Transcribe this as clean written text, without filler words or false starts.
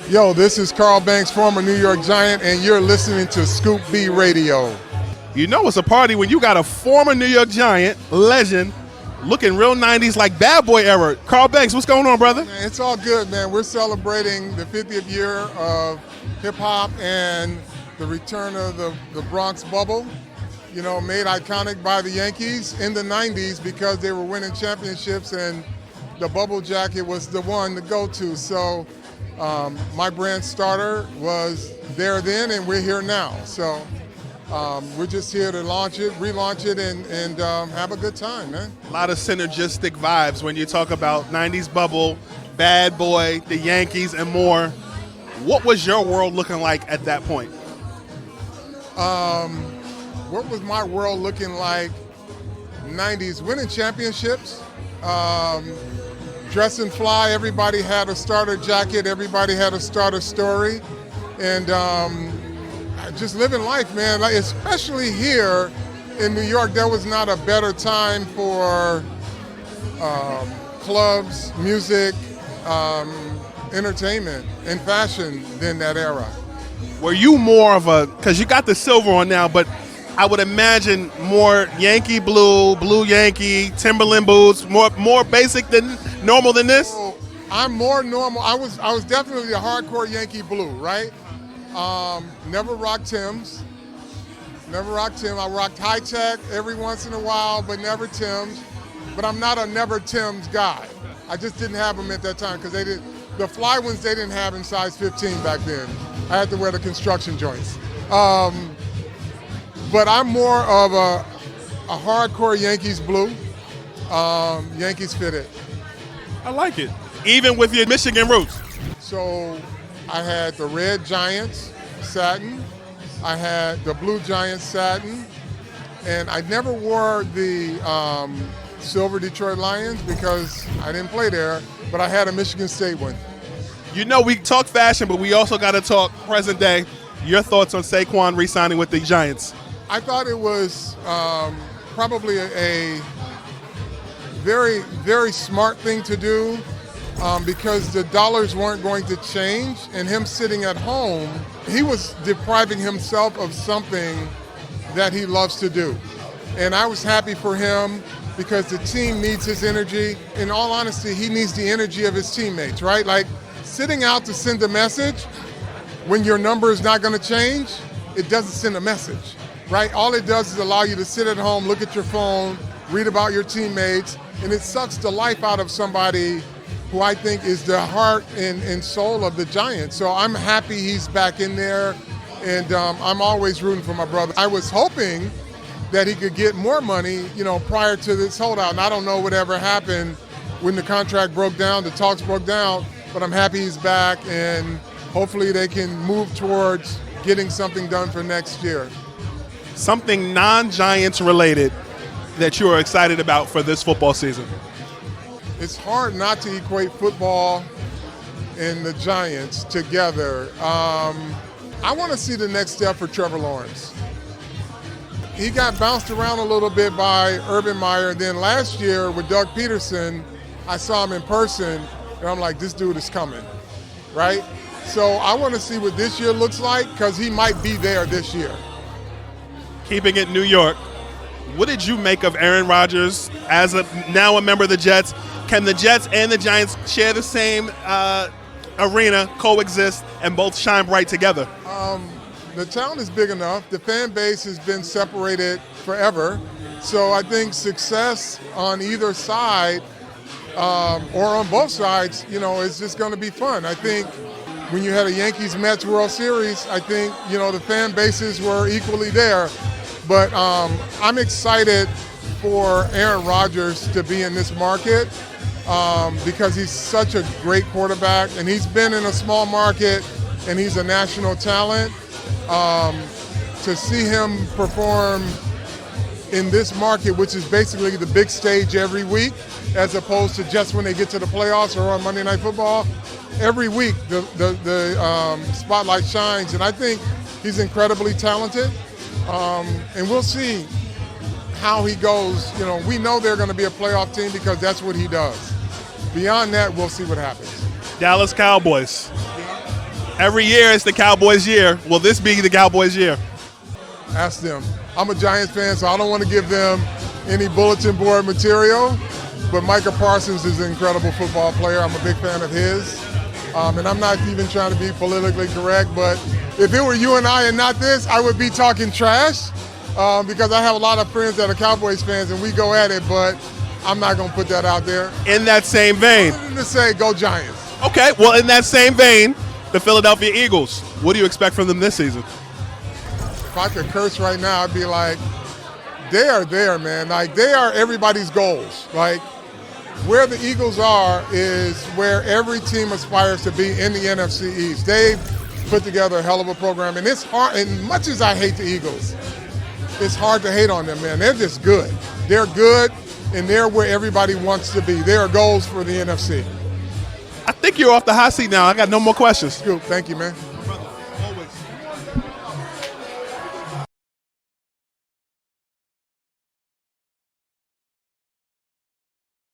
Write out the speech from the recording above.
Yo, this is Carl Banks, former New York Giant, and you're listening to Scoop B Radio. You know it's a party when you got a former New York Giant legend looking real 90s like bad boy era. Carl Banks, what's going on, brother? Man, it's all good, man. We're celebrating the 50th year of hip-hop and the return of the Bronx bubble, you know, made iconic by the Yankees in the 90s because they were winning championships and the bubble jacket was the one to go to. So my brand starter was there then, and we're here now. So we're just here to launch it, relaunch it, and have a good time, man. A lot of synergistic vibes when you talk about 90s bubble, bad boy, the Yankees, and more. What was your world looking like at that point? What was my world looking like? 90s, winning championships, dress and fly. Everybody had a starter jacket. Everybody had a starter story. And just living life, man. Like, especially here in New York, there was not a better time for clubs, music, entertainment, and fashion than that era. Were you more of a, because you got the silver on now, but I would imagine more Yankee blue Yankee, Timberland boots, more basic than normal than this? So I'm more normal. I was definitely a hardcore Yankee blue, right? Never rocked Timbs. Never rocked Timbs. I rocked high tech every once in a while, but never Timbs. But I'm not a never Timbs guy. I just didn't have them at that time because the fly ones they didn't have in size 15 back then. I had to wear the construction joints. But I'm more of a hardcore Yankees blue, Yankees fitted. I like it. Even with your Michigan roots. So I had the red Giants satin, I had the blue Giants satin, and I never wore the silver Detroit Lions because I didn't play there, but I had a Michigan State one. You know, we talk fashion, but we also got to talk present day. Your thoughts on Saquon re-signing with the Giants? I thought it was probably a very, very smart thing to do because the dollars weren't going to change, and him sitting at home, he was depriving himself of something that he loves to do. And I was happy for him because the team needs his energy. In all honesty, he needs the energy of his teammates, right? Like, sitting out to send a message when your number is not going to change, it doesn't send a message, right? All it does is allow you to sit at home, look at your phone, read about your teammates, and it sucks the life out of somebody who I think is the heart and soul of the Giants. So I'm happy he's back in there, and I'm always rooting for my brother. I was hoping that he could get more money, you know, prior to this holdout, and I don't know whatever happened when the contract broke down, the talks broke down, but I'm happy he's back, and hopefully they can move towards getting something done for next year. Something non-Giants related that you are excited about for this football season? It's hard not to equate football and the Giants together. I want to see the next step for Trevor Lawrence. He got bounced around a little bit by Urban Meyer. Then last year with Doug Peterson, I saw him in person, and I'm like, this dude is coming, right? So I want to see what this year looks like because he might be there this year. Keeping it New York, what did you make of Aaron Rodgers as now a member of the Jets? Can the Jets and the Giants share the same arena, coexist, and both shine bright together? The town is big enough. The fan base has been separated forever. So I think success on either side or on both sides, you know, is just going to be fun. I think when you had a Yankees-Mets World Series, I think, you know, the fan bases were equally there. But I'm excited for Aaron Rodgers to be in this market because he's such a great quarterback, and he's been in a small market, and he's a national talent. To see him perform in this market, which is basically the big stage every week, as opposed to just when they get to the playoffs or on Monday Night Football, every week the spotlight shines, and I think he's incredibly talented. And we'll see how he goes. You know, we know they're going to be a playoff team because that's what he does. Beyond that, we'll see what happens. Dallas Cowboys. Every year it's the Cowboys' year. Will this be the Cowboys' year? Ask them. I'm a Giants fan, so I don't want to give them any bulletin board material, but Micah Parsons is an incredible football player. I'm a big fan of his. And I'm not even trying to be politically correct, but if it were you and I and not this, I would be talking trash because I have a lot of friends that are Cowboys fans and we go at it, but I'm not going to put that out there. In that same vein. Other than to say, go Giants. Okay, well, in that same vein, the Philadelphia Eagles. What do you expect from them this season? If I could curse right now, I'd be like, they are there, man. Like, they are everybody's goals. Like, where the Eagles are is where every team aspires to be in the NFC East. They've put together a hell of a program, and it's hard. And much as I hate the Eagles, it's hard to hate on them, man. They're just good. They're good, and they're where everybody wants to be. They are goals for the NFC. I think you're off the hot seat now. I got no more questions. Scoop, thank you, man.